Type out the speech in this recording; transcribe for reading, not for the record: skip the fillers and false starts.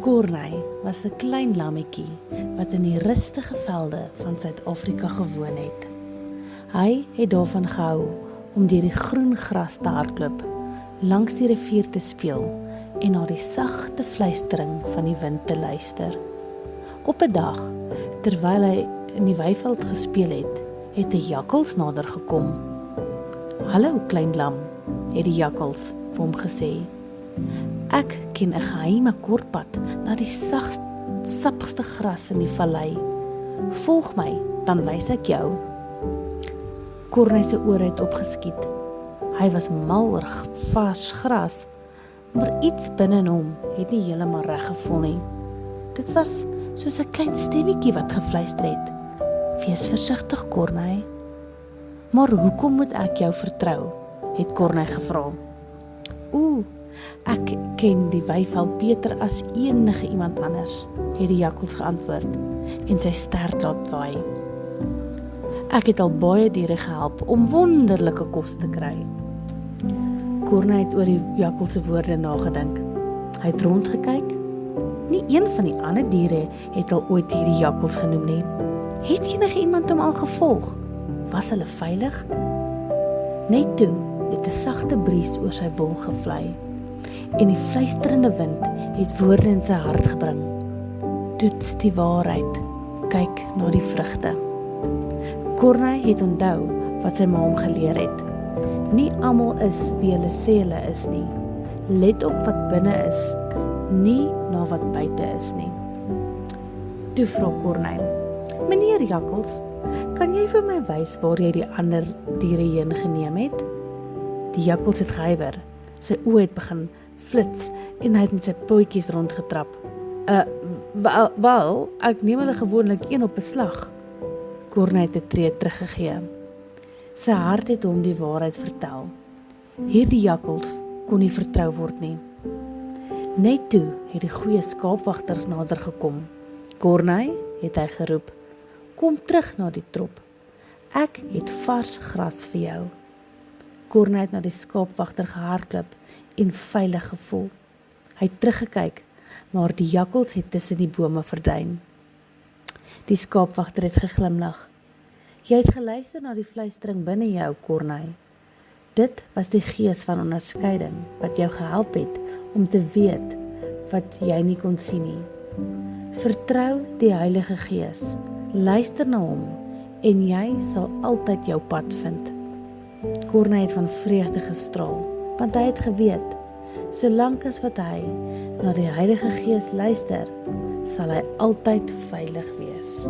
Corneille was 'n klein lammetjie wat in die rustige velde van Suid-Afrika gewoon het. Hy het daarvan gehou om deur die groen gras te hardloop, langs die rivier te speel en na die sagte fluistering van die wind te luister. Op 'n dag, terwyl hy in die weiveld gespeel het 'n jakkals nader gekom. "Hallo klein lam," het die jakkals vir hom gesê. "Ek ken 'n geheime kortpad na die sappigste gras in die vallei. Volg my, dan wys ek jou." Corneille se ore het opgeskiet. Hy was mal oor vars gras, maar iets binne in hom het nie heeltemal reg gevoel nie. Dit was soos 'n klein stemmetjie wat gefluister het. "Wees versigtig, Corneille." "Maar hoekom moet ek jou vertrou?" het Corneille gevra. "Ek ken die weiveld beter as enige iemand anders," het die jakkals geantwoord en sy stert laat waai. "Ek het al baie diere gehelp om wonderlike kos te kry." Corneille het oor die jakkals se woorde nagedink. Hy het rondgekyk. Nie een van die ander diere het al ooit hierdie jakkals genoem nie. Het enige iemand hom al gevolg? Was hulle veilig? Net toe het 'n sagte bries oor sy wol gevlei en die fluisterende wind het woorde in sy hart gebring. "Toets die waarheid, kyk na die vrugte." Corneille het onthou wat sy ma hom geleer het. Nie almal is wie hulle sê hulle is nie. Let op wat binne is, nie na wat buite is nie. Toe vra Corneille: "Meneer Jakkals, kan jy vir my wys waar jy die ander diere heen geneem het?" Die jakkals het gehuiwer. Sy oë het begin flits en hy het met sy pootjies rondgetrap. Wel, ek neem hulle gewoonlik een op 'n slag." Corneille het 'n tree teruggegee. Sy hart het hom die waarheid vertel. Hierdie jakkals kon nie vertrou word nie. Net toe het die goeie skaapwagter nader gekom. "Corneille," het hy geroep, "kom terug na die trop. Ek het vars gras vir jou." Corneille het na die skaapwagter gehardloop en veilig gevoel. Hy het teruggekyk, maar die jakkals het tussen die bome verdwyn. Die skaapwagter het geglimlag. "Jy het geluister na die fluistering binne jou, Corneille. Dit was die gees van onderskeiding wat jou gehelp het om te weet wat jy nie kon sien nie. Vertrou die Heilige Gees, luister na hom en jy sal altyd jou pad vind." Corneille het van vreugde gestraal, want hy het geweet, solank as wat hy na die Heilige Gees luister, sal hy altyd veilig wees.